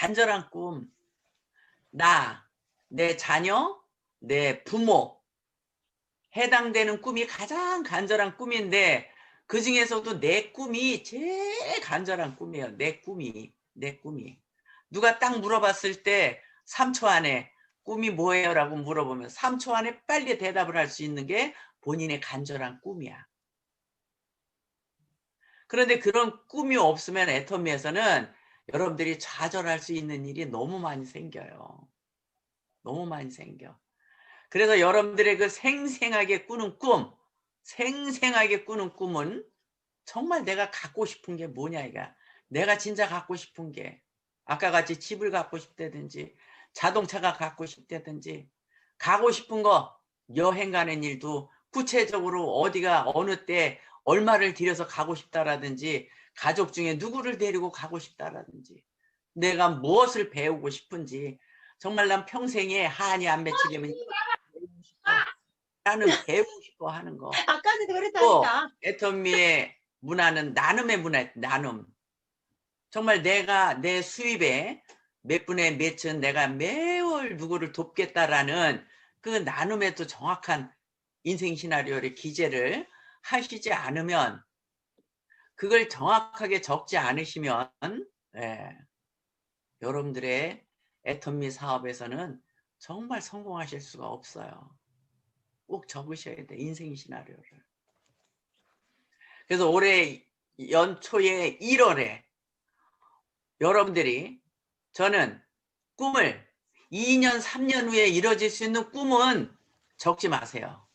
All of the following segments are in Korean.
간절한 꿈, 나, 내 자녀, 내 부모 해당되는 꿈이 가장 간절한 꿈인데 그 중에서도 내 꿈이 제일 간절한 꿈이에요. 내 꿈이. 누가 딱 물어봤을 때 3초 안에 꿈이 뭐예요? 라고 물어보면 3초 안에 빨리 대답을 할 수 있는 게 본인의 간절한 꿈이야. 그런데 그런 꿈이 없으면 애터미에서는 여러분들이 좌절할 수 있는 일이 너무 많이 생겨요. 너무 많이 생겨. 그래서 여러분들의 그 생생하게 꾸는 꿈은 정말 내가 갖고 싶은 게 뭐냐 이가. 내가 진짜 갖고 싶은 게 아까 같이 집을 갖고 싶다든지 자동차가 갖고 싶다든지 가고 싶은 거 여행 가는 일도 구체적으로 어디가 어느 때 얼마를 들여서 가고 싶다라든지 가족 중에 누구를 데리고 가고 싶다라든지 내가 무엇을 배우고 싶은지 정말 난 평생에 한이 안 맺히려면 배우고 싶어. 나는 배우고 싶어 하는 거. 아까도 또 그랬다니까. 애터미의 문화는 나눔의 문화, 나눔. 정말 내가 내 수입에 몇 분의 몇은 내가 매월 누구를 돕겠다라는 그 나눔의 또 정확한 인생 시나리오를 기재를 하시지 않으면 그걸 정확하게 적지 않으시면 예, 여러분들의 애터미 사업에서는 정말 성공하실 수가 없어요. 꼭 적으셔야 돼. 인생 시나리오를. 그래서 올해 연초에 1월에 여러분들이 저는 꿈을 2년, 3년 후에 이뤄질 수 있는 꿈은 적지 마세요.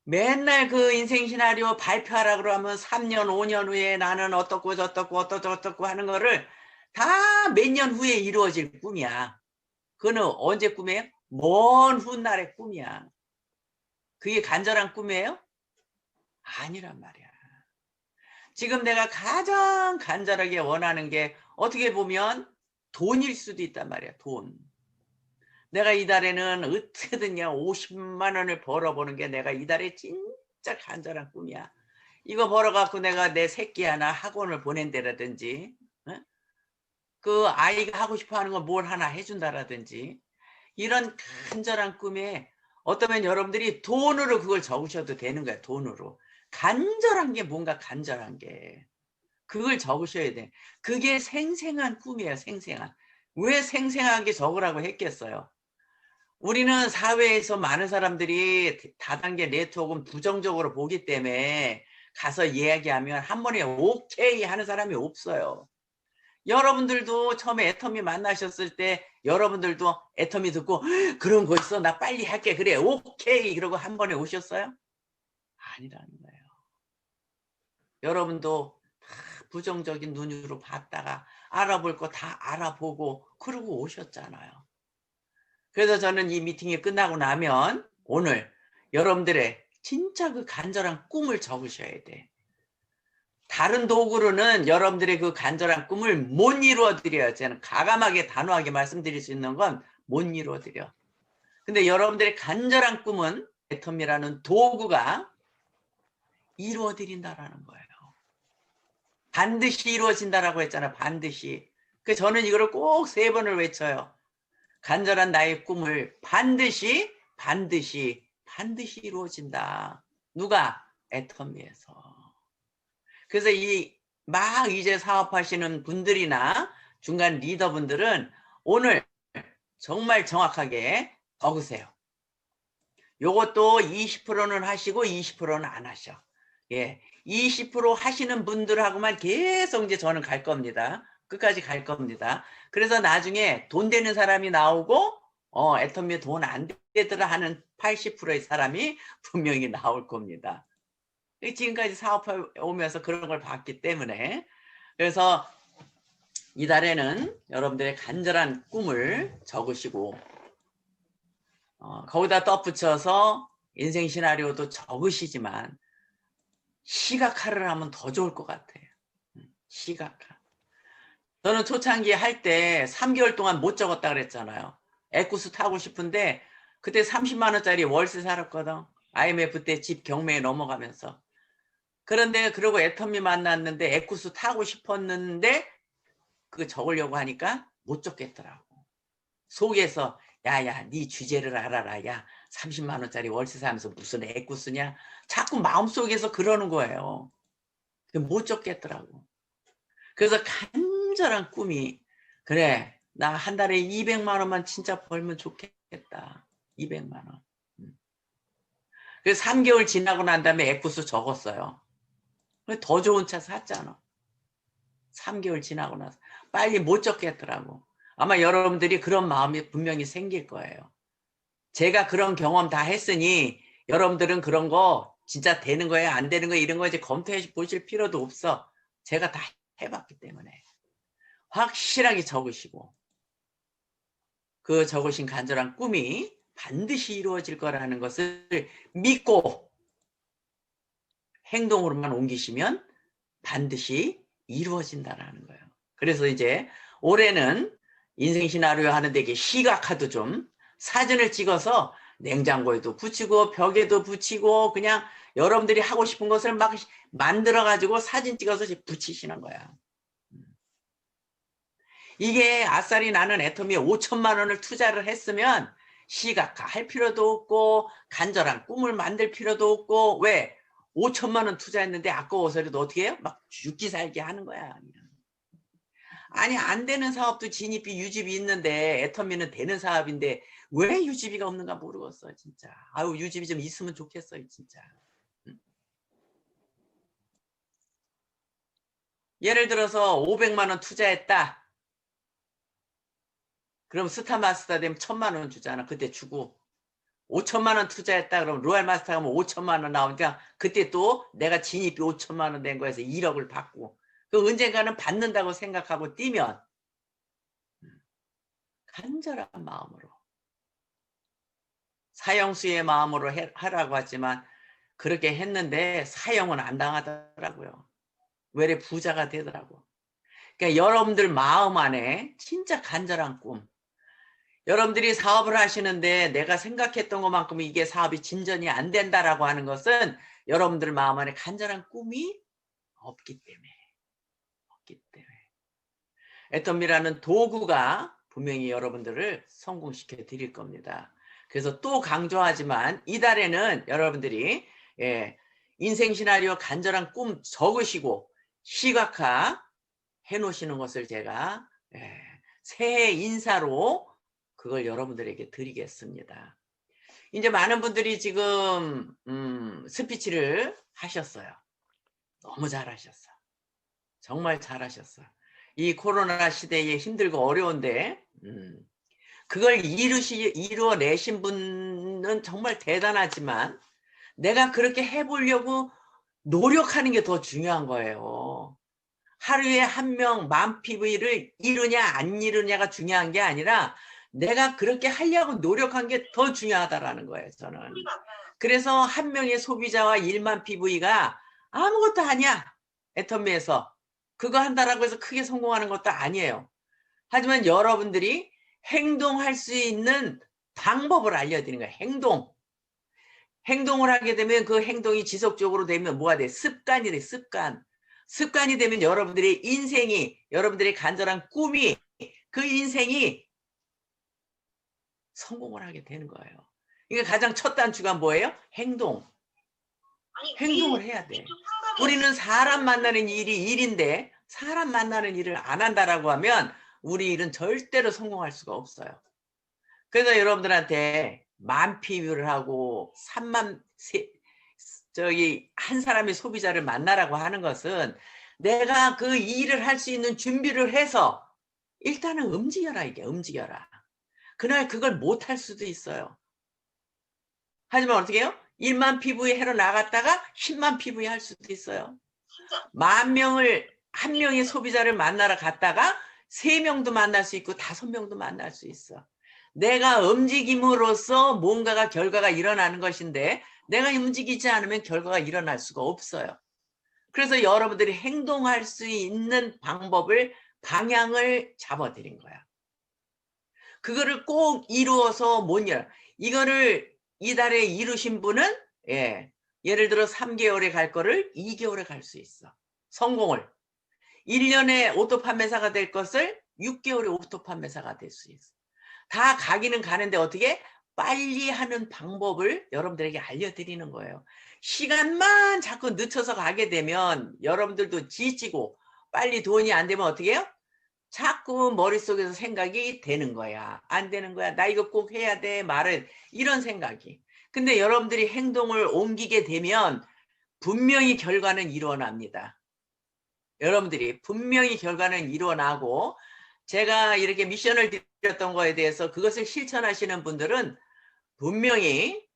맨날 그 인생 시나리오 발표하라 그러면 3년, 5년 후에 나는 어떻고 저떻고 하는 거를 다 몇 년 후에 이루어질 꿈이야. 그거는 언제 꿈이에요? 먼 훗날의 꿈이야. 그게 간절한 꿈이에요? 아니란 말이야. 지금 내가 가장 간절하게 원하는 게 어떻게 보면 돈일 수도 있단 말이야. 돈. 내가 이달에는 어떻게든 그냥 50만 원을 벌어보는 게 내가 이달에 진짜 간절한 꿈이야. 이거 벌어갖고 내가 내 새끼 하나 학원을 보낸다라든지 어? 그 아이가 하고 싶어하는 거 뭘 하나 해준다라든지 이런 간절한 꿈에 어쩌면 여러분들이 돈으로 그걸 적으셔도 되는 거야. 돈으로. 간절한 게 뭔가 간절한 게. 그걸 적으셔야 돼. 그게 생생한 꿈이에요. 생생한. 왜 생생하게 적으라고 했겠어요? 우리는 사회에서 많은 사람들이 다단계 네트워크는 부정적으로 보기 때문에 가서 이야기하면 한 번에 오케이 하는 사람이 없어요. 여러분들도 처음에 애터미 만나셨을 때 여러분들도 애터미 듣고 그런 거 있어 나 빨리 할게 그래 오케이 그러고 한 번에 오셨어요? 아니라는 거예요. 여러분도 다 부정적인 눈으로 봤다가 알아볼 거 다 알아보고 그러고 오셨잖아요. 그래서 저는 이 미팅이 끝나고 나면 오늘 여러분들의 진짜 그 간절한 꿈을 적으셔야 돼. 다른 도구로는 여러분들의 그 간절한 꿈을 못 이루어드려요. 저는 가감하게 단호하게 말씀드릴 수 있는 건 못 이루어드려. 근데 여러분들의 간절한 꿈은 애텀이라는 도구가 이루어드린다라는 거예요. 반드시 이루어진다라고 했잖아요. 반드시. 그래서 저는 이거를 꼭 3번을 외쳐요. 간절한 나의 꿈을 반드시 이루어진다. 누가? 애터미에서. 그래서 막 이제 사업하시는 분들이나 중간 리더분들은 오늘 정말 정확하게 적으세요. 요것도 20%는 하시고 20%는 안 하셔. 예. 20% 하시는 분들하고만 계속 이제 저는 갈 겁니다. 끝까지 갈 겁니다. 그래서 나중에 돈 되는 사람이 나오고 애터미에 돈 안 되더라 하는 80%의 사람이 분명히 나올 겁니다. 지금까지 사업해 오면서 그런 걸 봤기 때문에 그래서 이달에는 여러분들의 간절한 꿈을 적으시고 거기다 덧붙여서 인생 시나리오도 적으시지만 시각화를 하면 더 좋을 것 같아요. 시각화. 저는 초창기 할 때 3개월 동안 못 적었다 그랬잖아요. 에쿠스 타고 싶은데 그때 30만 원짜리 월세 살았거든. IMF 때 집 경매에 넘어가면서. 그런데 그러고 애터미 만났는데 에쿠스 타고 싶었는데 그거 적으려고 하니까 못 적겠더라고. 속에서 야야 네 주제를 알아라. 야 30만 원짜리 월세 사면서 무슨 애꾸 쓰냐. 자꾸 마음속에서 그러는 거예요. 못 적겠더라고. 그래서 간절한 꿈이 그래 나 한 달에 200만 원만 진짜 벌면 좋겠다. 200만 원. 그래서 3개월 지나고 난 다음에 애꾸스 적었어요. 더 좋은 차 샀잖아. 3개월 지나고 나서 빨리 못 적겠더라고. 아마 여러분들이 그런 마음이 분명히 생길 거예요. 제가 그런 경험 다 했으니 여러분들은 그런 거 진짜 되는 거예요 안 되는 거예요 이런 거 이제 검토해 보실 필요도 없어. 제가 다 해봤기 때문에. 확실하게 적으시고 그 적으신 간절한 꿈이 반드시 이루어질 거라는 것을 믿고 행동으로만 옮기시면 반드시 이루어진다라는 거예요. 그래서 이제 올해는 인생 시나리오 하는데 이게 시각화도 좀 사진을 찍어서 냉장고에도 붙이고 벽에도 붙이고 그냥 여러분들이 하고 싶은 것을 막 만들어 가지고 사진 찍어서 붙이시는 거야. 이게 아싸리 나는 애터미에 5천만 원을 투자를 했으면 시각화 할 필요도 없고 간절한 꿈을 만들 필요도 없고 왜? 5천만 원 투자했는데 아까워서라도 어떻게 해요? 막 죽기 살기 하는 거야. 아니 안 되는 사업도 진입비 유지비 있는데 애터미는 되는 사업인데 왜 유지비가 없는가 모르겠어 진짜. 아유 유지비 좀 있으면 좋겠어요 진짜. 예를 들어서 500만 원 투자했다. 그럼 스타마스터 되면 1000만 원 주잖아. 그때 주고 5천만 원 투자했다 그러면 로얄 마스터 가면 5천만 원 나오니까 그때 또 내가 진입비 5천만 원 된 거에서 1억을 받고 그 언젠가는 받는다고 생각하고 뛰면 간절한 마음으로 사형수의 마음으로 하라고 하지만 그렇게 했는데 사형은 안 당하더라고요. 외래 부자가 되더라고. 그러니까 여러분들 마음 안에 진짜 간절한 꿈 여러분들이 사업을 하시는데 내가 생각했던 것만큼 이게 사업이 진전이 안 된다라고 하는 것은 여러분들 마음 안에 간절한 꿈이 없기 때문에. 애터미라는 도구가 분명히 여러분들을 성공시켜 드릴 겁니다. 그래서 또 강조하지만 이달에는 여러분들이 인생 시나리오 간절한 꿈 적으시고 시각화 해놓으시는 것을 제가 새해 인사로 그걸 여러분들에게 드리겠습니다. 이제 많은 분들이 지금 스피치를 하셨어요. 너무 잘하셨어. 정말 잘하셨어. 이 코로나 시대에 힘들고 어려운데 그걸 이루어내신 분은 정말 대단하지만 내가 그렇게 해보려고 노력하는 게 더 중요한 거예요. 하루에 한 명 만 PV를 이루냐 안 이루냐가 중요한 게 아니라 내가 그렇게 하려고 노력한 게 더 중요하다라는 거예요. 저는. 그래서 한 명의 소비자와 1만 PV가 아무것도 아니야. 애터미에서. 그거 한다라고 해서 크게 성공하는 것도 아니에요. 하지만 여러분들이 행동할 수 있는 방법을 알려드리는 거예요. 행동. 행동을 하게 되면 그 행동이 지속적으로 되면 뭐가 돼? 습관이 돼. 습관. 습관이 되면 여러분들의 인생이 여러분들의 간절한 꿈이 그 인생이 성공을 하게 되는 거예요. 이게 가장 첫 단추가 뭐예요? 행동. 행동을 해야 돼. 우리는 사람 만나는 일이 일인데 사람 만나는 일을 안 한다라고 하면 우리 일은 절대로 성공할 수가 없어요. 그래서 여러분들한테 만 PV를 하고 3만 한 사람의 소비자를 만나라고 하는 것은 내가 그 일을 할 수 있는 준비를 해서 일단은 움직여라. 이게 움직여라. 그날 그걸 못할 수도 있어요. 하지만 어떻게 해요? 1만 PV 해로 나갔다가 10만 PV 할 수도 있어요. 만 명을 한 명의 소비자를 만나러 갔다가 3명도 만날 수 있고 5명도 만날 수 있어. 내가 움직임으로써 뭔가가 결과가 일어나는 것인데 내가 움직이지 않으면 결과가 일어날 수가 없어요. 그래서 여러분들이 행동할 수 있는 방법을 방향을 잡아드린 거야. 그거를 꼭 이루어서 못 열어. 이거를 이달에 이루신 분은 예를 들어 3개월에 갈 거를 2개월에 갈 수 있어. 성공을. 1년에 오토 판매사가 될 것을 6개월에 오토 판매사가 될 수 있어. 다 가기는 가는데 어떻게? 빨리 하는 방법을 여러분들에게 알려드리는 거예요. 시간만 자꾸 늦춰서 가게 되면 여러분들도 지치고 빨리 돈이 안 되면 어떻게 해요? 자꾸 머릿속에서 생각이 되는 거야. 안 되는 거야. 나 이거 꼭 해야 돼. 말은 이런 생각이. 근데 여러분들이 행동을 옮기게 되면 분명히 결과는 일어납니다. 여러분들이 분명히 결과는 일어나고 제가 이렇게 미션을 드렸던 거에 대해서 그것을 실천하시는 분들은 분명히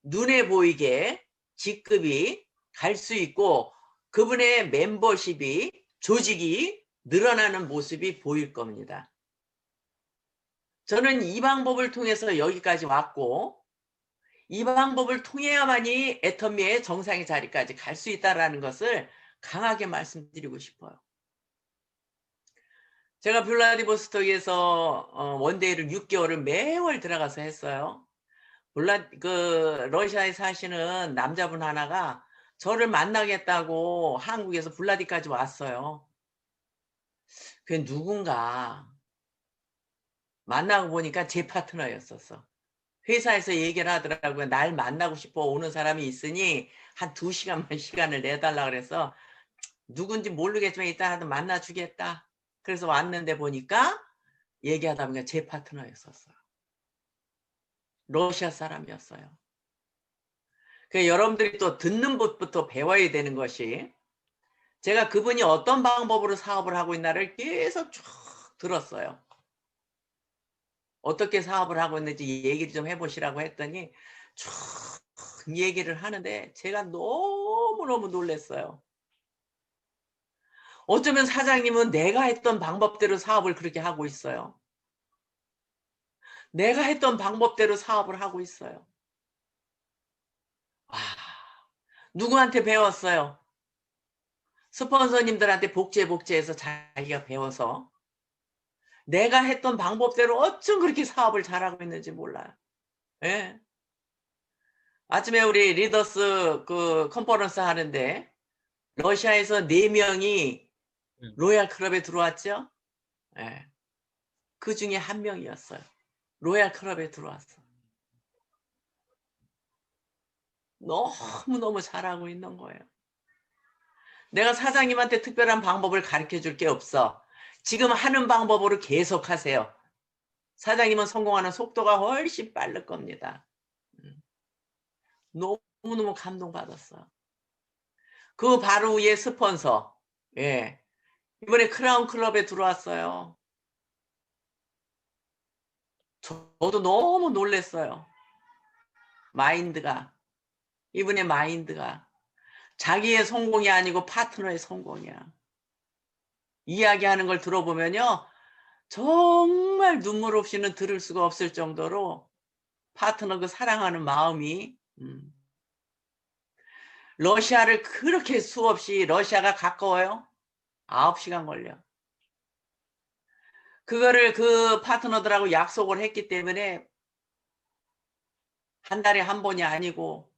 눈에 보이게 직급이 갈 수 있고 그분의 멤버십이 조직이 늘어나는 모습이 보일 겁니다. 저는 이 방법을 통해서 여기까지 왔고 이 방법을 통해야만이 애터미의 정상의 자리까지 갈 수 있다는 것을 강하게 말씀드리고 싶어요. 제가 블라디보스톡에서 원데이를 6개월을 매월 들어가서 했어요. 러시아에 사시는 남자분 하나가 저를 만나겠다고 한국에서 블라디까지 왔어요. 그게 누군가 만나고 보니까 제 파트너였었어. 회사에서 얘기를 하더라고요. 날 만나고 싶어 오는 사람이 있으니 한 2시간만 시간을 내달라 그래서 누군지 모르겠지만 일단 하여튼 만나주겠다. 그래서 왔는데 보니까 얘기하다 보니까 제 파트너였었어요. 러시아 사람이었어요. 여러분들이 또 듣는 것부터 배워야 되는 것이 제가 그분이 어떤 방법으로 사업을 하고 있나를 계속 쭉 들었어요. 어떻게 사업을 하고 있는지 얘기를 좀 해보시라고 했더니 쭉 얘기를 하는데 제가 너무너무 놀랐어요. 어쩌면 사장님은 내가 했던 방법대로 사업을 그렇게 하고 있어요. 내가 했던 방법대로 사업을 하고 있어요. 와, 누구한테 배웠어요? 스폰서님들한테 복제해서 자기가 배워서 내가 했던 방법대로 어쩜 그렇게 사업을 잘하고 있는지 몰라요. 예. 아침에 우리 리더스 컨퍼런스 하는데 러시아에서 4명이 로얄 클럽에 들어왔죠. 예. 그 중에 1명이었어요. 로얄 클럽에 들어왔어. 너무너무 잘하고 있는 거예요. 내가 사장님한테 특별한 방법을 가르쳐 줄 게 없어. 지금 하는 방법으로 계속 하세요. 사장님은 성공하는 속도가 훨씬 빠를 겁니다. 너무너무 감동받았어. 그 바로 위에 스폰서. 예. 이번에 크라운 클럽에 들어왔어요. 저도 너무 놀랐어요. 마인드가. 이분의 마인드가. 자기의 성공이 아니고 파트너의 성공이야. 이야기하는 걸 들어보면요. 정말 눈물 없이는 들을 수가 없을 정도로 파트너 그 사랑하는 마음이 러시아를 그렇게 수없이 러시아가 가까워요. 9시간 걸려. 그거를 그 파트너들하고 약속을 했기 때문에 한 달에 한 번이 아니고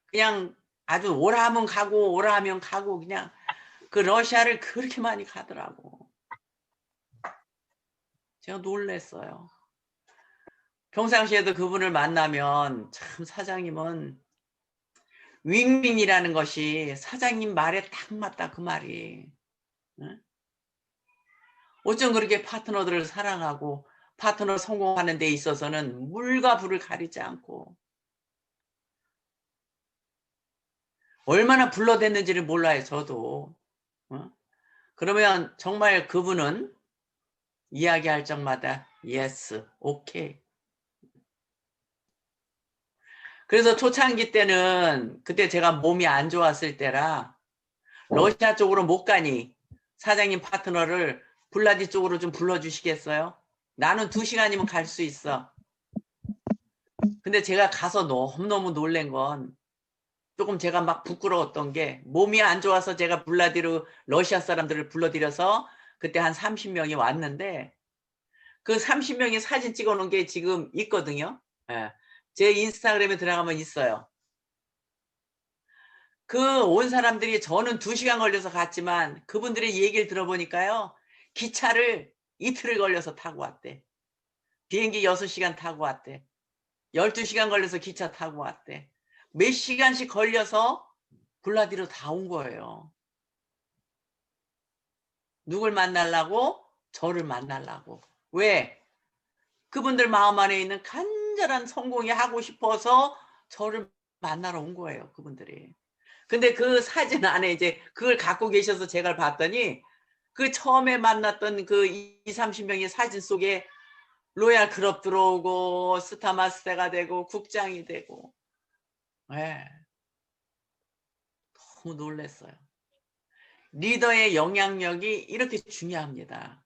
그냥 아주 오라 하면 가고 오라 하면 가고 그냥 그 러시아를 그렇게 많이 가더라고. 제가 놀랐어요. 평상시에도 그분을 만나면 참 사장님은 윙윙이라는 것이 사장님 말에 딱 맞다 그 말이. 응? 어쩜 그렇게 파트너들을 사랑하고 파트너 성공하는 데 있어서는 물과 불을 가리지 않고 얼마나 불러댔는지를 몰라요 저도. 그러면 정말 그분은 이야기할 적마다 yes, 오케이. 그래서 초창기 때는 그때 제가 몸이 안 좋았을 때라 러시아 쪽으로 못 가니 사장님 파트너를 블라디 쪽으로 좀 불러주시겠어요? 나는 2시간이면 갈 수 있어. 근데 제가 가서 너무너무 놀란 건 조금 제가 막 부끄러웠던 게 몸이 안 좋아서 제가 블라디로 러시아 사람들을 불러들여서 그때 한 30명이 왔는데 그 30명이 사진 찍어놓은 게 지금 있거든요. 예. 제 인스타그램에 들어가면 있어요. 그 온 사람들이 저는 2시간 걸려서 갔지만 그분들의 얘기를 들어보니까요. 기차를 이틀을 걸려서 타고 왔대. 비행기 6시간 타고 왔대. 12시간 걸려서 기차 타고 왔대. 몇 시간씩 걸려서 블라디로 다 온 거예요. 누굴 만나려고? 저를 만나려고. 왜? 그분들 마음 안에 있는 간절한 성공이 하고 싶어서 저를 만나러 온 거예요. 그분들이. 근데 그 사진 안에 이제 그걸 갖고 계셔서 제가 봤더니 그 처음에 만났던 그 20-30명의 사진 속에 로얄 클럽 들어오고 스타마스터가 되고 국장이 되고. 네. 너무 놀랐어요. 리더의 영향력이 이렇게 중요합니다.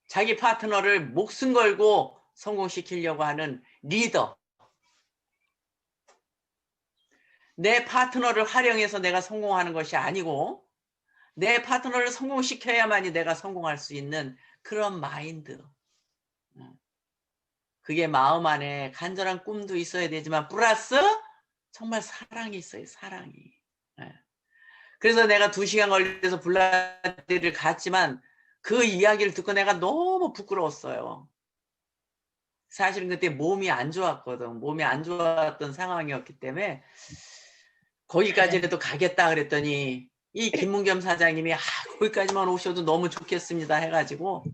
자기 파트너를 목숨 걸고 성공시키려고 하는 리더. 내 파트너를 활용해서 내가 성공하는 것이 아니고 내 파트너를 성공시켜야만이 내가 성공할 수 있는 그런 마인드. 그게 마음 안에 간절한 꿈도 있어야 되지만 플러스 정말 사랑이 있어요. 사랑이. 그래서 내가 2시간 걸려서 블라디를 갔지만 그 이야기를 듣고 내가 너무 부끄러웠어요. 사실은 그때 몸이 안 좋았거든. 몸이 안 좋았던 상황이었기 때문에 거기까지라도 가겠다 그랬더니 이 김문겸 사장님이 거기까지만 오셔도 너무 좋겠습니다 해가지고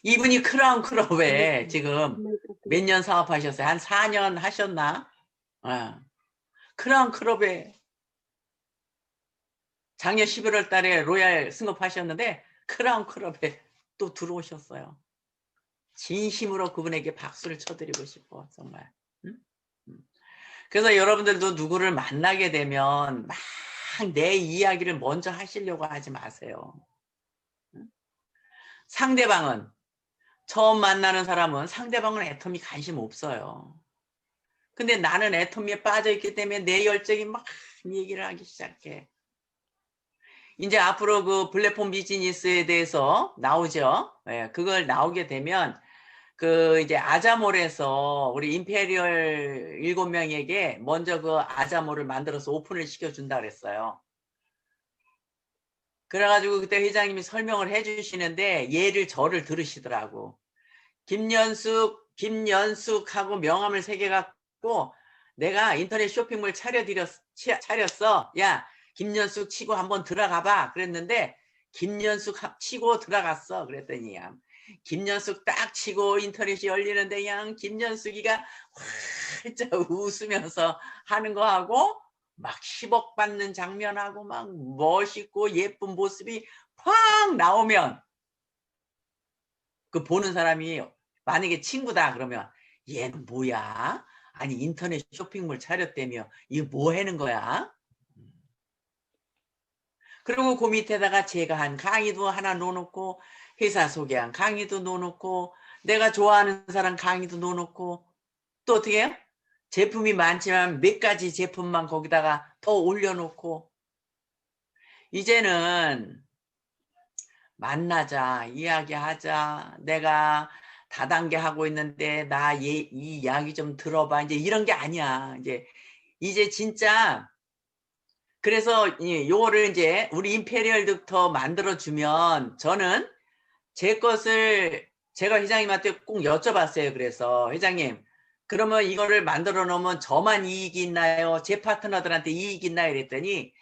이분이 크라운 클럽에 지금 몇 년 사업하셨어요? 한 4년 하셨나? 크라운 클럽에 작년 11월 달에 로얄 승업하셨는데 크라운 클럽에 또 들어오셨어요. 진심으로 그분에게 박수를 쳐드리고 싶어 정말. 응? 그래서 여러분들도 누구를 만나게 되면 막 내 이야기를 먼저 하시려고 하지 마세요. 상대방은 처음 만나는 사람은 상대방은 애텀이 관심 없어요. 근데 나는 애텀에 빠져있기 때문에 내 열정이 막 얘기를 하기 시작해. 이제 앞으로 그 플랫폼 비즈니스에 대해서 나오죠. 예, 그걸 나오게 되면 그 이제 아자몰에서 우리 임페리얼 7명에게 먼저 그 아자몰을 만들어서 오픈을 시켜준다 그랬어요. 그래가지고 그때 회장님이 설명을 해주시는데 얘를 저를 들으시더라고. 김연숙하고 명함을 새겨갖고 내가 인터넷 쇼핑몰 차렸어. 야, 김연숙 치고 한번 들어가봐. 그랬는데 김연숙 치고 들어갔어. 그랬더니 김연숙 딱 치고 인터넷이 열리는데 그냥 김연숙이가 활짝 웃으면서 하는 거 하고 막 10억 받는 장면하고 막 멋있고 예쁜 모습이 확 나오면 그 보는 사람이 만약에 친구다 그러면 얘는 뭐야? 아니 인터넷 쇼핑몰 차렸다며 이거 뭐 하는 거야? 그리고 그 밑에다가 제가 한 강의도 하나 놓놓고 회사 소개한 강의도 놓놓고 내가 좋아하는 사람 강의도 놓놓고 또 어떻게 해요? 제품이 많지만 몇 가지 제품만 거기다가 더 올려놓고 이제는 만나자, 이야기하자. 내가 다단계 하고 있는데 이 이야기 좀 들어봐. 이제 이런 게 아니야. 이제 진짜 그래서 요거를 이제 우리 임페리얼부터 만들어주면 저는 제 것을 제가 회장님한테 꼭 여쭤봤어요. 그래서 회장님 그러면 이거를 만들어 놓으면 저만 이익이 있나요? 제 파트너들한테 이익이 있나요? 이랬더니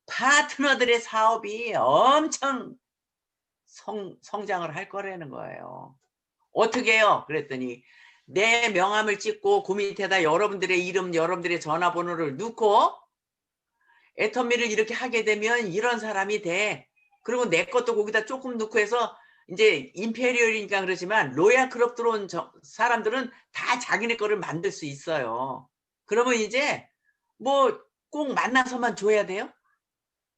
파트너들의 사업이 엄청 성장을 할 거라는 거예요. 어떻게 해요? 그랬더니 내 명함을 찍고 그 밑에다 여러분들의 이름, 여러분들의 전화번호를 넣고 애터미를 이렇게 하게 되면 이런 사람이 돼. 그리고 내 것도 거기다 조금 넣고 해서 이제 임페리얼이니까 그러지만 로얄 클럽 들어온 사람들은 다 자기네 거를 만들 수 있어요. 그러면 이제 뭐 꼭 만나서만 줘야 돼요?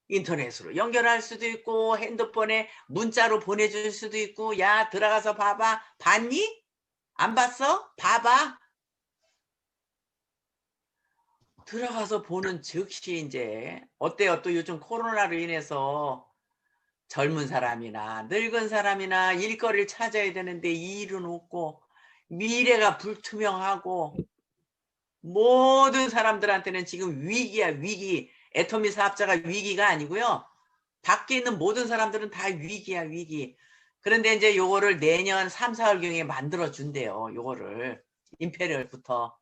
인터넷으로 연결할 수도 있고 핸드폰에 문자로 보내줄 수도 있고 야 들어가서 봐봐. 봤니? 안 봤어? 봐봐. 들어가서 보는 즉시 이제 어때요? 또 요즘 코로나로 인해서 젊은 사람이나 늙은 사람이나 일거리를 찾아야 되는데 일은 없고 미래가 불투명하고 모든 사람들한테는 지금 위기야, 위기. 애터미 사업자가 위기가 아니고요. 밖에 있는 모든 사람들은 다 위기야, 위기. 그런데 이제 요거를 내년 3, 4월경에 만들어 준대요. 요거를 임페리얼부터.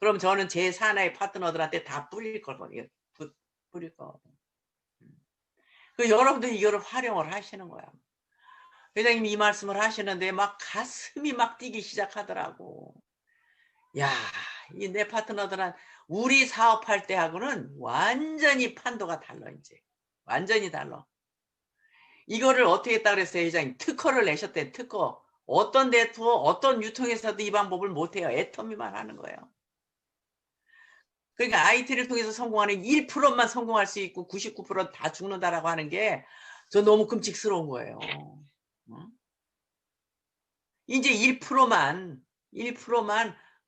그럼 저는 제 사나이 파트너들한테 다 뿌릴 거거든요. 뿌릴 거. 그 여러분들이 이거를 활용을 하시는 거야. 회장님 이 말씀을 하시는데 막 가슴이 막 뛰기 시작하더라고. 야, 이 내 파트너들은 우리 사업할 때하고는 완전히 판도가 달라 이제. 완전히 달라. 이거를 어떻게 했다 그랬어요, 회장님? 특허를 내셨대, 특허. 어떤 네트워크, 어떤 유통에서도 이 방법을 못해요. 애터미만 하는 거예요. 그러니까 IT를 통해서 성공하는 1%만 성공할 수 있고 99%는 다 죽는다라고 하는 게 저 너무 끔찍스러운 거예요. 이제 1%만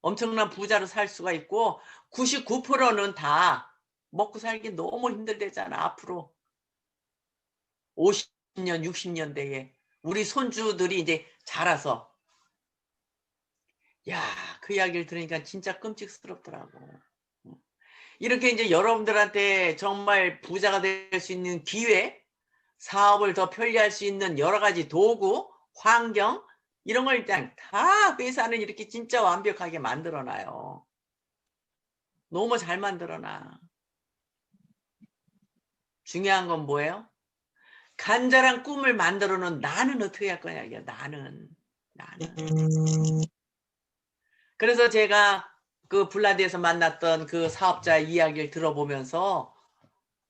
엄청난 부자로 살 수가 있고 99%는 다 먹고 살기 너무 힘들대잖아. 앞으로 50년, 60년대에 우리 손주들이 이제 자라서 야, 그 이야기를 들으니까 진짜 끔찍스럽더라고. 이렇게 이제 여러분들한테 정말 부자가 될 수 있는 기회, 사업을 더 편리할 수 있는 여러 가지 도구, 환경 이런 걸 일단 다 회사는 이렇게 진짜 완벽하게 만들어놔요. 너무 잘 만들어놔. 중요한 건 뭐예요? 간절한 꿈을 만들어놓은 나는 어떻게 할 거냐, 이게 나는. 그래서 제가 그 블라디에서 만났던 그 사업자 이야기를 들어보면서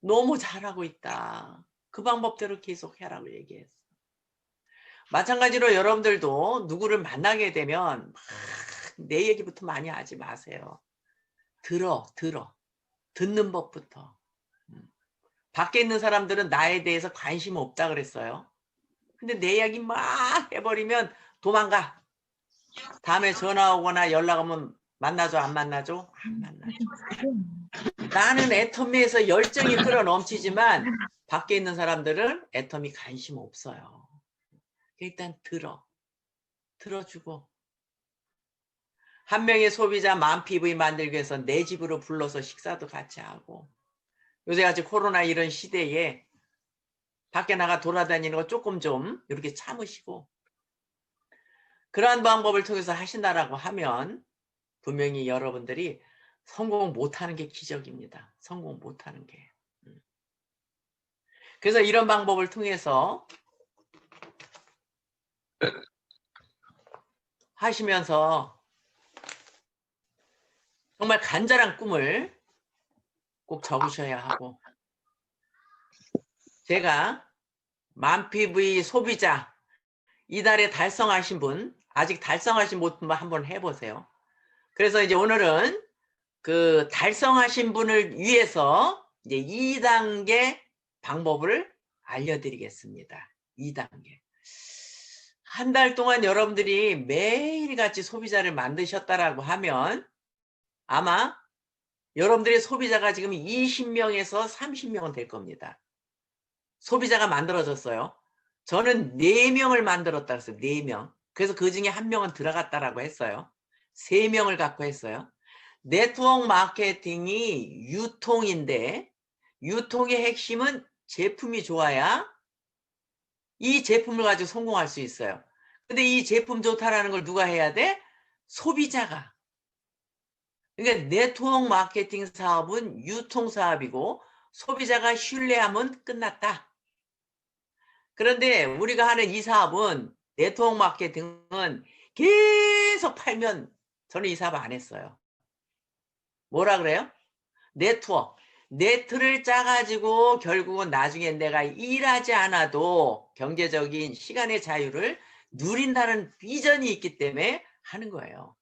너무 잘하고 있다. 그 방법대로 계속 해라고 얘기했어. 마찬가지로 여러분들도 누구를 만나게 되면 막 내 얘기부터 많이 하지 마세요. 듣는 법부터. 밖에 있는 사람들은 나에 대해서 관심 없다 그랬어요. 근데 내 이야기 막 해버리면 도망가. 다음에 전화 오거나 연락 오면 만나줘, 안 만나줘? 안 만나줘. 나는 애터미에서 열정이 끌어넘치지만 밖에 있는 사람들은 애터미 관심 없어요. 일단 들어주고 한 명의 소비자 만 PV 만들기 위해서 내 집으로 불러서 식사도 같이 하고 요새같이 코로나 이런 시대에 밖에 나가 돌아다니는 거 조금 좀 이렇게 참으시고 그러한 방법을 통해서 하신다라고 하면 분명히 여러분들이 성공 못하는 게 기적입니다. 성공 못하는 게. 그래서 이런 방법을 통해서 하시면서 정말 간절한 꿈을 꼭 적으셔야 하고 제가 만 PV 소비자 이달에 달성하신 분 아직 달성하신 분만 한번 해보세요. 그래서 이제 오늘은 그 달성하신 분을 위해서 이제 2단계 방법을 알려드리겠습니다. 2단계. 한 달 동안 여러분들이 매일같이 소비자를 만드셨다라고 하면 아마 여러분들의 소비자가 지금 20명에서 30명은 될 겁니다. 소비자가 만들어졌어요. 저는 4명을 만들었다 그랬어요. 4명. 그래서 그 중에 1명은 들어갔다라고 했어요. 3명을 갖고 했어요. 네트워크 마케팅이 유통인데 유통의 핵심은 제품이 좋아야 이 제품을 가지고 성공할 수 있어요. 근데 이 제품 좋다라는 걸 누가 해야 돼? 소비자가. 그러니까 네트워크 마케팅 사업은 유통 사업이고 소비자가 신뢰하면 끝났다. 그런데 우리가 하는 이 사업은 네트워크 마케팅은 계속 팔면 저는 이 사업 안 했어요. 뭐라 그래요? 네트워크. 네트를 짜가지고 결국은 나중에 내가 일하지 않아도 경제적인 시간의 자유를 누린다는 비전이 있기 때문에 하는 거예요.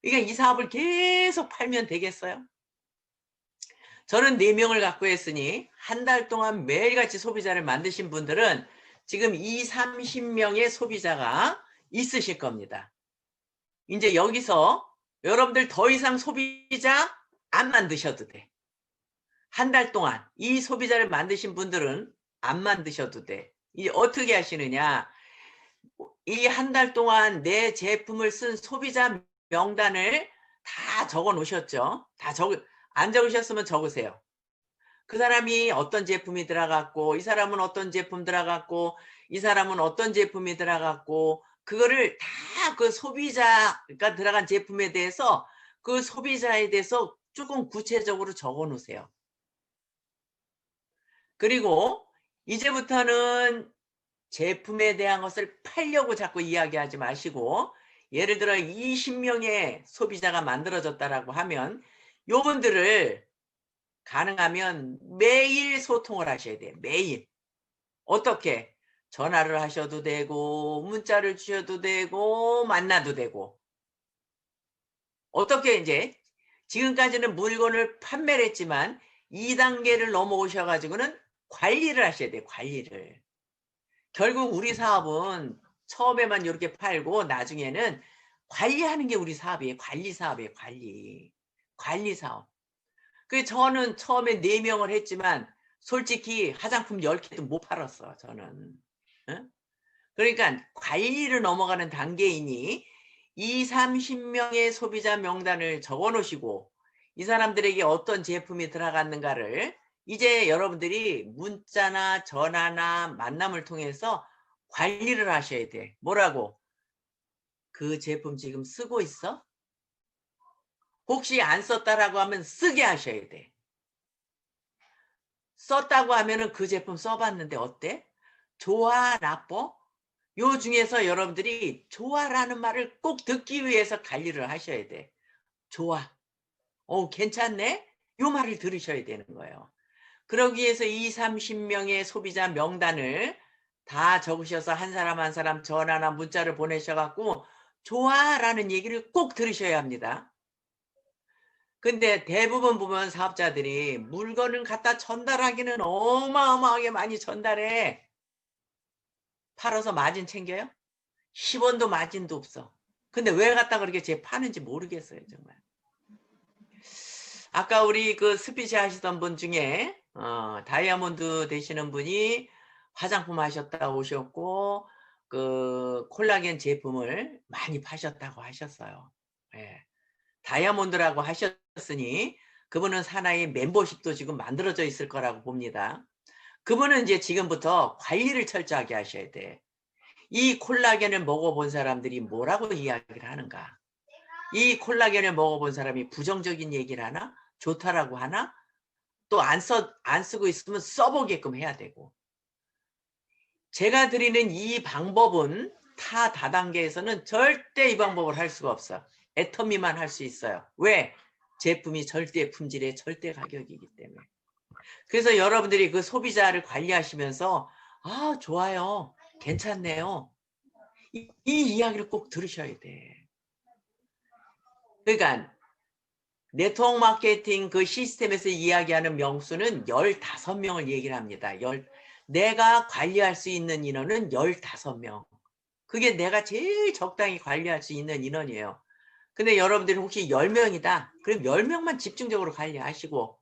그러니까 이 사업을 계속 팔면 되겠어요? 저는 4명을 갖고 했으니 한 달 동안 매일같이 소비자를 만드신 분들은 지금 20, 30명의 소비자가 있으실 겁니다. 이제 여기서 여러분들 더 이상 소비자 안 만드셔도 돼. 한 달 동안 이 소비자를 만드신 분들은 안 만드셔도 돼. 이 어떻게 하시느냐. 이 한 달 동안 내 제품을 쓴 소비자 명단을 다 적어 놓으셨죠? 안 적으셨으면 적으세요. 그 사람이 어떤 제품이 들어갔고 이 사람은 어떤 제품 들어갔고 이 사람은 어떤 제품이 들어갔고 그거를 다 그 소비자가 들어간 제품에 대해서 그 소비자에 대해서 조금 구체적으로 적어 놓으세요. 그리고 이제부터는 제품에 대한 것을 팔려고 자꾸 이야기하지 마시고 예를 들어 20명의 소비자가 만들어졌다라고 하면 요분들을 가능하면 매일 소통을 하셔야 돼요. 매일. 어떻게? 전화를 하셔도 되고 문자를 주셔도 되고 만나도 되고. 어떻게 이제 지금까지는 물건을 판매를 했지만 2단계를 넘어오셔 가지고는 관리를 하셔야 돼요. 관리를. 결국 우리 사업은 처음에만 요렇게 팔고 나중에는 관리하는 게 우리 사업이에요. 관리 사업이에요. 관리. 관리 사업. 저는 처음에 4 명을 했지만 솔직히 화장품 10 개도 못 팔았어 저는. 응? 그러니까 관리를 넘어가는 단계이니 20-30 명의 소비자 명단을 적어 놓으시고 이 사람들에게 어떤 제품이 들어갔는가를 이제 여러분들이 문자나 전화나 만남을 통해서 관리를 하셔야 돼. 뭐라고? "그 제품 지금 쓰고 있어?" 혹시 안 썼다라고 하면 쓰게 하셔야 돼. 썼다고 하면은 "그 제품 써 봤는데 어때? 좋아? 나빠?" 요 중에서 여러분들이 "좋아."라는 말을 꼭 듣기 위해서 관리를 하셔야 돼. "좋아. 괜찮네?" 요 말을 들으셔야 되는 거예요. 그러기 위해서 20-30 명의 소비자 명단을 다 적으셔서 한 사람 한 사람 전화나 문자를 보내셔 갖고 "좋아."라는 얘기를 꼭 들으셔야 합니다. 근데 대부분 보면 사업자들이 물건을 갖다 전달하기는 어마어마하게 많이 전달해. 팔아서 마진 챙겨요? 10 원도 마진도 없어. 근데 왜 갖다 그렇게 파는지 모르겠어요 정말. 아까 우리 그 스피치 하시던 분 중에 다이아몬드 되시는 분이 화장품 하셨다 오셨고 그 콜라겐 제품을 많이 파셨다고 하셨어요. 예. 다이아몬드라고 하셨으니 그분은 사나이 멤버십도 지금 만들어져 있을 거라고 봅니다. 그분은 이제 지금부터 관리를 철저하게 하셔야 돼. 이 콜라겐을 먹어본 사람들이 뭐라고 이야기를 하는가? 이 콜라겐을 먹어본 사람이 부정적인 얘기를 하나? 좋다라고 하나? 또 안 쓰고 있으면 써보게끔 해야 되고. 제가 드리는 이 방법은 타 다단계에서는 절대 이 방법을 할 수가 없어. 애터미만 할 수 있어요. 왜? 제품이 절대 품질의 절대 가격이기 때문에. 그래서 여러분들이 그 소비자를 관리하시면서 "아 좋아요. 괜찮네요." 이 이야기를 꼭 들으셔야 돼. 그러니까 네트워크 마케팅 그 시스템에서 이야기하는 명수는 15명을 얘기를 합니다. 내가 관리할 수 있는 인원은 15명. 그게 내가 제일 적당히 관리할 수 있는 인원이에요. 근데 여러분들이 혹시 10명이다. 그럼 10명만 집중적으로 관리하시고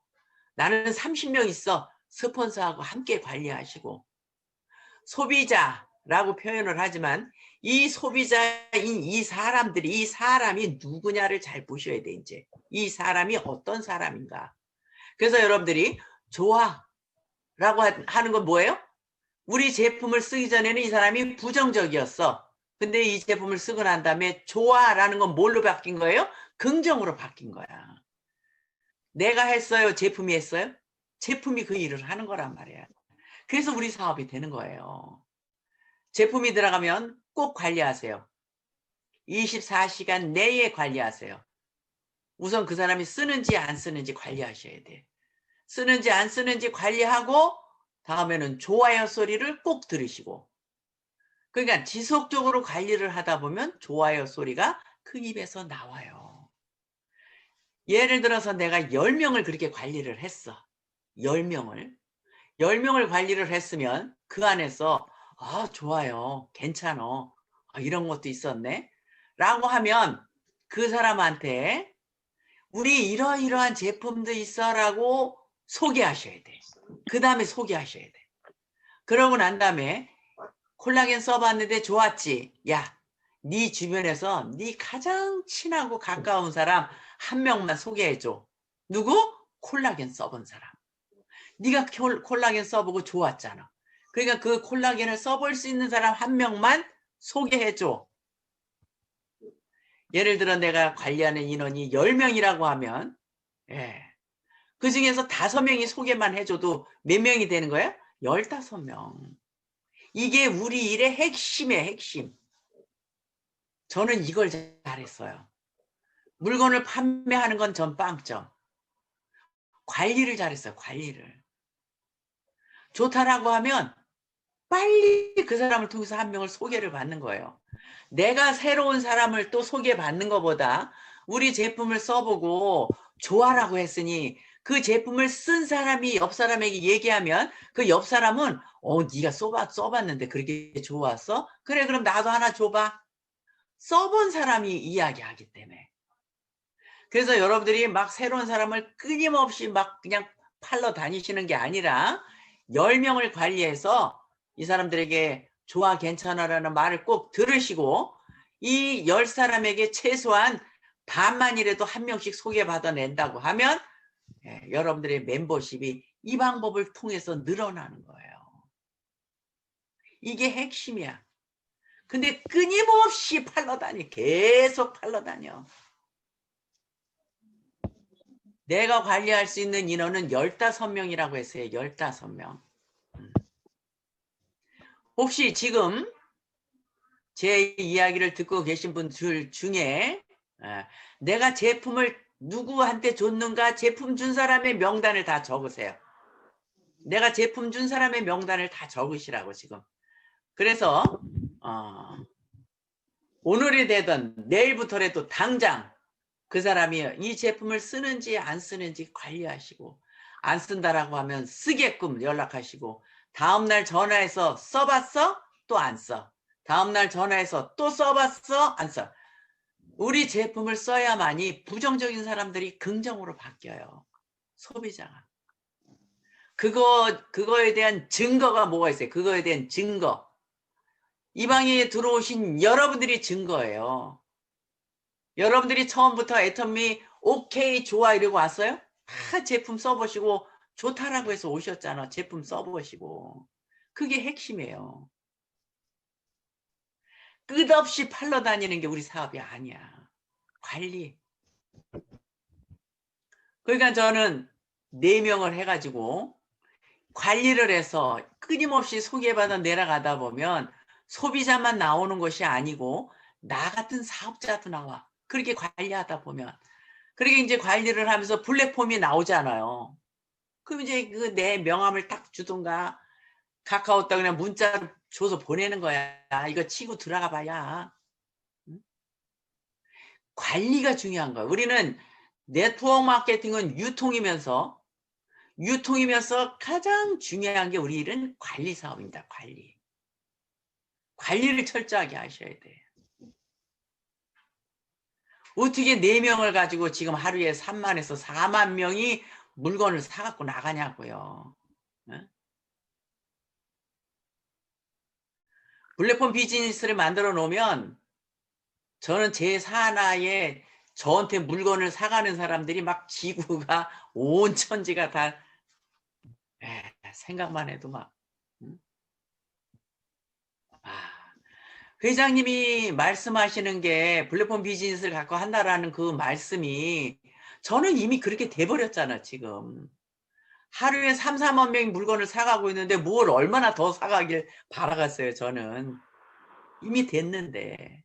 나는 30명 있어. 스폰서하고 함께 관리하시고 소비자라고 표현을 하지만 이 소비자인 이 사람이 누구냐를 잘 보셔야 돼 인제. 이 사람이 어떤 사람인가. 그래서 여러분들이 "좋아."라고 하는 건 뭐예요? 우리 제품을 쓰기 전에는 이 사람이 부정적이었어. 근데 이 제품을 쓰고 난 다음에 "좋아."라는 건 뭘로 바뀐 거예요? 긍정으로 바뀐 거야. 내가 했어요? 제품이 했어요? 제품이 그 일을 하는 거란 말이야. 그래서 우리 사업이 되는 거예요. 제품이 들어가면 꼭 관리하세요. 24시간 내에 관리하세요. 우선 그 사람이 쓰는지 안 쓰는지 관리하셔야 돼. 쓰는지 안 쓰는지 관리하고 다음에는 좋아요 소리를 꼭 들으시고 그러니까 지속적으로 관리를 하다 보면 좋아요 소리가 그 입에서 나와요. 예를 들어서 내가 10명을 그렇게 관리를 했어. 10명을. 10명을 관리를 했으면 그 안에서 "아 좋아요. 괜찮어. 아 이런 것도 있었네." 라고 하면 그 사람한테 "우리 이러이러한 제품도 있어."라고 소개하셔야 돼. 그다음에 소개하셔야 돼. 그러고 난 다음에 "콜라겐 써 봤는데 좋았지. 야 네 주변에서 네 가장 친하고 가까운 사람 한 명만 소개해줘. 누구? 콜라겐 써본 사람. 네가 콜라겐 써보고 좋았잖아. 그러니까 그 콜라겐을 써볼 수 있는 사람 한 명만 소개해줘. 예를 들어 내가 관리하는 인원이 10명이라고 하면 그 중에서 5명이 소개만 해줘도 몇 명이 되는 거야? 15명. 이게 우리 일의 핵심이에요. 핵심. 저는 이걸 잘했어요. 물건을 판매하는 건 전 빵점. 관리를 잘했어요. 관리를. 좋다라고 하면 빨리 그 사람을 통해서 한 명을 소개를 받는 거예요. 내가 새로운 사람을 또 소개받는 것보다 우리 제품을 써보고 좋아라고 했으니 그 제품을 쓴 사람이 옆 사람에게 얘기하면 그 옆 사람은 네가 써봤는데 그렇게 좋았어? 그래 그럼 나도 하나 줘봐. 써본 사람이 이야기하기 때문에. 그래서 여러분들이 막 새로운 사람을 끊임없이 막 그냥 팔러 다니시는 게 아니라 10명을 관리해서 이 사람들에게 좋아 괜찮아라는 말을 꼭 들으시고 이 10사람에게 최소한 반만이라도 한 명씩 소개받아낸다고 하면 여러분들의 멤버십이 이 방법을 통해서 늘어나는 거예요. 이게 핵심이야. 근데 끊임없이 팔러 다니. 계속 팔러 다녀. 내가 관리할 수 있는 인원은 15명이라고 했어요. 15명. 혹시 지금 제 이야기를 듣고 계신 분들 중에 내가 제품을 누구한테 줬는가 제품 준 사람의 명단을 다 적으세요. 내가 제품 준 사람의 명단을 다 적으시라고 지금. 그래서 오늘이 되든 내일부터라도 당장 그 사람이 이 제품을 쓰는지 안 쓰는지 관리하시고 안 쓴다라고 하면 쓰게끔 연락하시고 다음날 전화해서 써봤어? 또 안 써. 다음날 전화해서 또 써봤어? 안 써. 우리 제품을 써야만이 부정적인 사람들이 긍정으로 바뀌어요. 소비자가. 그거에 대한 증거가 뭐가 있어요? 그거에 대한 증거. 이 방에 들어오신 여러분들이 증거예요. 여러분들이 처음부터 애터미 오케이 좋아 이러고 왔어요? 다 제품 써보시고 좋다라고 해서 오셨잖아. 제품 써보시고. 그게 핵심이에요. 끝없이 팔러 다니는 게 우리 사업이 아니야. 관리. 그러니까 저는 4명을 해가지고 관리를 해서 끊임없이 소개받아 내려가다 보면 소비자만 나오는 것이 아니고 나 같은 사업자도 나와. 그렇게 관리하다 보면. 그렇게 이제 관리를 하면서 플랫폼이 나오잖아요. 그럼 이제 그 내 명함을 딱 주든가 카카오톡 그냥 문자로 줘서 보내는 거야. 이거 치고 들어가 봐야. 응? 관리가 중요한 거야. 우리는 네트워크 마케팅은 유통이면서 가장 중요한 게 우리 일은 관리 사업입니다. 관리. 관리를 철저하게 하셔야 돼. 어떻게 4명을 가지고 지금 하루에 3만에서 4만 명이 물건을 사갖고 나가냐고요. 응? 플랫폼 비즈니스를 만들어 놓으면 저는 제 산하에 저한테 물건을 사가는 사람들이 막 지구가 온 천지가 다 생각만 해도 막 회장님이 말씀하시는 게 플랫폼 비즈니스를 갖고 한다라는 그 말씀이 저는 이미 그렇게 돼버렸잖아 지금. 하루에 3, 4만 명이 물건을 사가고 있는데 뭘 얼마나 더 사가길 바라겠어요 저는. 이미 됐는데.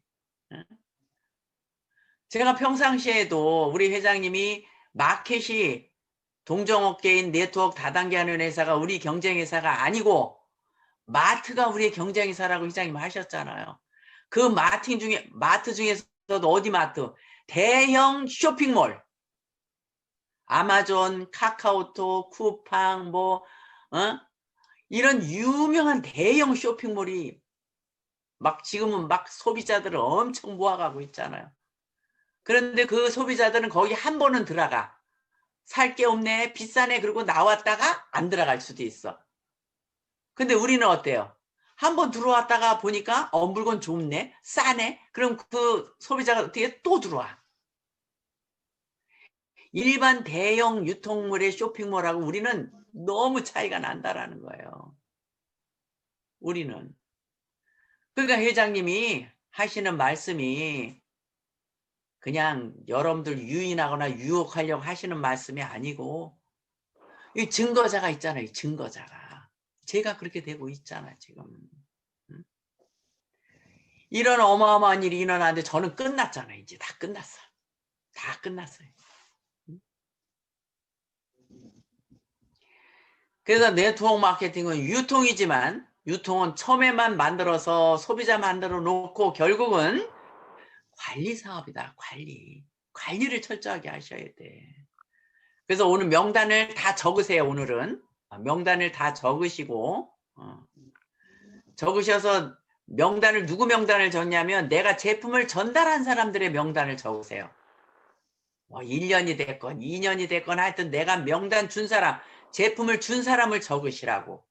제가 평상시에도 우리 회장님이 마켓이 동종업계인 네트워크 다단계 하는 회사가 우리 경쟁회사가 아니고 마트가 우리의 경쟁회사라고 회장님 하셨잖아요. 그 마트 중에서도 어디 마트? 대형 쇼핑몰. 아마존, 카카오톡, 쿠팡, 이런 유명한 대형 쇼핑몰이 막 지금은 막 소비자들을 엄청 모아가고 있잖아요. 그런데 그 소비자들은 거기 한 번은 들어가. 살 게 없네, 비싸네, 그러고 나왔다가 안 들어갈 수도 있어. 근데 우리는 어때요? 한번 들어왔다가 보니까 물건 좋네, 싸네. 그럼 그 소비자가 어떻게 또 들어와. 일반 대형 유통물의 쇼핑몰하고 우리는 너무 차이가 난다라는 거예요. 우리는. 그러니까 회장님이 하시는 말씀이 그냥 여러분들 유인하거나 유혹하려고 하시는 말씀이 아니고 이 증거자가 있잖아요. 증거자가. 제가 그렇게 되고 있잖아 지금. 응? 이런 어마어마한 일이 일어나는데 저는 끝났잖아요. 이제 다 끝났어. 다 끝났어요. 응? 그래서 네트워크 마케팅은 유통이지만 유통은 처음에만 만들어서 소비자 만들어 놓고 결국은 관리 사업이다. 관리. 관리를 철저하게 하셔야 돼. 그래서 오늘 명단을 다 적으세요. 오늘은. 명단을 다 적으시고 적으셔서 명단을 누구 명단을 적냐면 내가 제품을 전달한 사람들의 명단을 적으세요. 뭐 1년이 됐건 2년이 됐건 하여튼 내가 명단 준 사람, 제품을 준 사람을 적으시라고.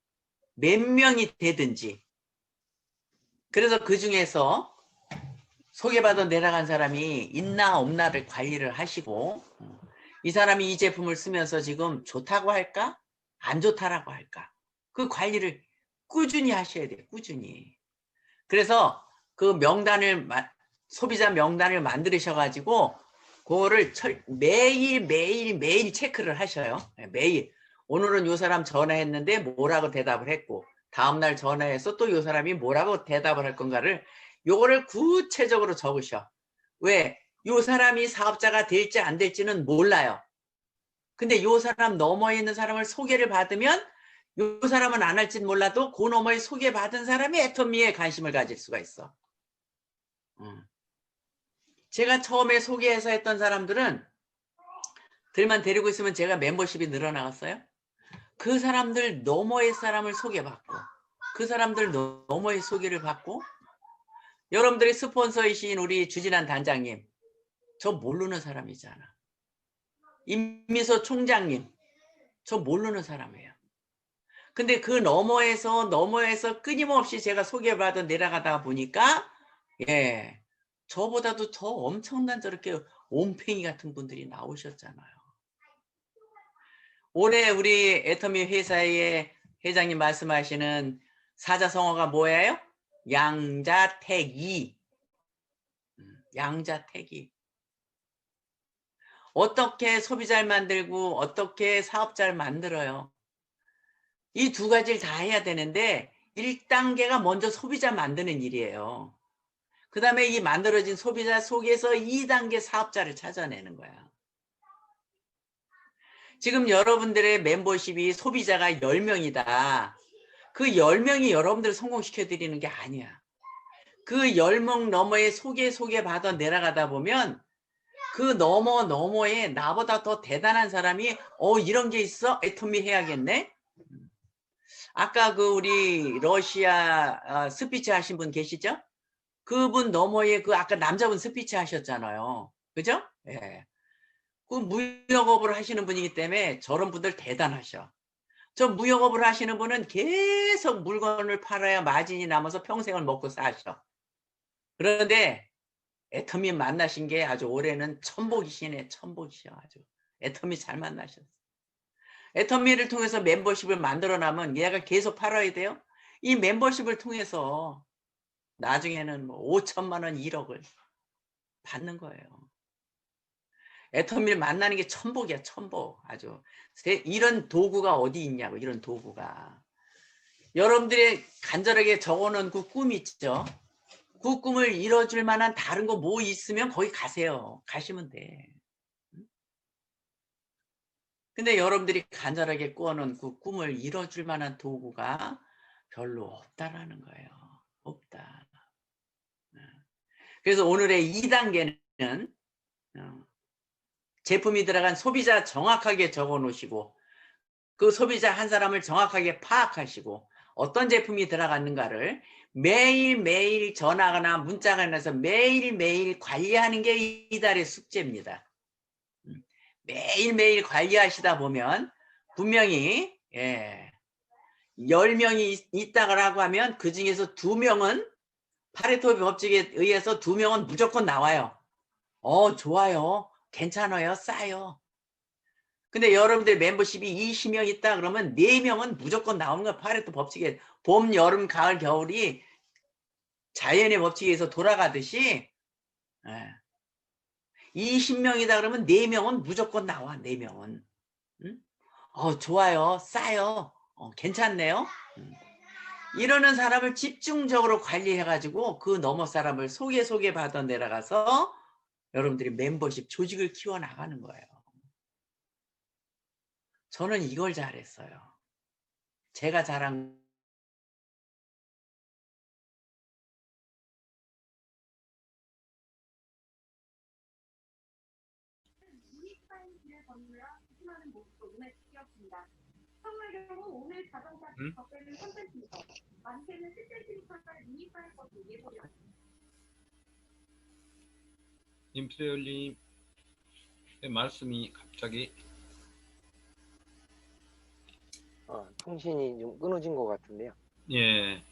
몇 명이 되든지. 그래서 그중에서 소개받아 내려간 사람이 있나 없나를 관리를 하시고 이 사람이 이 제품을 쓰면서 지금 좋다고 할까? 안 좋다라고 할까? 그 관리를 꾸준히 하셔야 돼요. 꾸준히. 그래서 그 명단을 소비자 명단을 만드셔가지고 그거를 매일 체크를 하셔요. 매일. 오늘은 요 사람 전화했는데 뭐라고 대답을 했고 다음날 전화해서 또 요 사람이 뭐라고 대답을 할 건가를 요거를 구체적으로 적으셔. 왜? 요 사람이 사업자가 될지 안 될지는 몰라요. 근데 요 사람 너머에 있는 사람을 소개를 받으면 요 사람은 안 할진 몰라도 그 너머에 소개받은 사람이 애터미에 관심을 가질 수가 있어. 제가 처음에 소개해서 했던 사람들은 들만 데리고 있으면 제가 멤버십이 늘어나갔어요. 그 사람들 너머의 사람을 소개받고 그 사람들 너머의 소개를 받고 여러분들이 스폰서이신 우리 주진한 단장님 저 모르는 사람이잖아. 임미소 총장님 저 모르는 사람이에요. 근데 그 너머에서 끊임없이 제가 소개받아 내려가다 보니까 예 저보다도 더 엄청난 저렇게 옴팽이 같은 분들이 나오셨잖아요. 올해 우리 애터미 회사의 회장님 말씀하시는 사자성어가 뭐예요? 양자택이. 양자택이. 어떻게 소비자를 만들고 어떻게 사업자를 만들어요. 이 두 가지를 다 해야 되는데 1단계가 먼저 소비자 만드는 일이에요. 그 다음에 이 만들어진 소비자 속에서 2단계 사업자를 찾아내는 거야. 지금 여러분들의 멤버십이 소비자가 10명이다. 그 10명이 여러분들을 성공시켜 드리는 게 아니야. 그 10명 너머에 소개받아 내려가다 보면 그 너머에 나보다 더 대단한 사람이 이런 게 있어? 애터미 해야겠네? 아까 그 우리 러시아 스피치 하신 분 계시죠? 그분 너머에 그 아까 남자분 스피치 하셨잖아요. 그죠? 예. 그 무역업을 하시는 분이기 때문에 저런 분들 대단하셔. 저 무역업을 하시는 분은 계속 물건을 팔아야 마진이 남아서 평생을 먹고 사셔. 그런데 애터미 만나신 게 아주 올해는 천복이시네. 천복이셔 아주. 애터미 잘 만나셨어. 애터미를 통해서 멤버십을 만들어나면 얘가 계속 팔아야 돼요. 이 멤버십을 통해서 나중에는 뭐 5천만 원, 1억을 받는 거예요. 애터미를 만나는 게 천복이야. 천복. 아주. 이런 도구가 어디 있냐고. 이런 도구가. 여러분들이 간절하게 적어놓은 그 꿈 있죠. 그 꿈을 이뤄줄 만한 다른 거 뭐 있으면 거기 가세요. 가시면 돼. 근데 여러분들이 간절하게 꾸어놓은 그 꿈을 이뤄줄 만한 도구가 별로 없다라는 거예요. 없다. 그래서 오늘의 2단계는 제품이 들어간 소비자 정확하게 적어 놓으시고 그 소비자 한 사람을 정확하게 파악하시고 어떤 제품이 들어갔는가를 매일매일 전화나 문자가 나서 매일매일 관리하는 게 이달의 숙제입니다. 매일매일 관리하시다 보면 분명히 10명이 있다고 하면 그중에서 2명은 파레토 법칙에 의해서 2명은 무조건 나와요. 좋아요. 괜찮아요. 싸요. 근데 여러분들 멤버십이 20명 있다 그러면 4명은 무조건 나오는 거야. 파레토 법칙에. 봄, 여름, 가을, 겨울이 자연의 법칙에 의해서 돌아가듯이 20명이다 그러면 4명은 무조건 나와. 4명은. 응? 좋아요. 싸요. 괜찮네요. 이러는 사람을 집중적으로 관리해가지고 그 너머 사람을 소개 받아 내려가서 여러분들이 멤버십 조직을 키워나가는 거예요. 저는 이걸 잘했어요. 제가 잘한 임수열님의 말씀이 갑자기 통신이 좀 끊어진 것 같은데요. 예,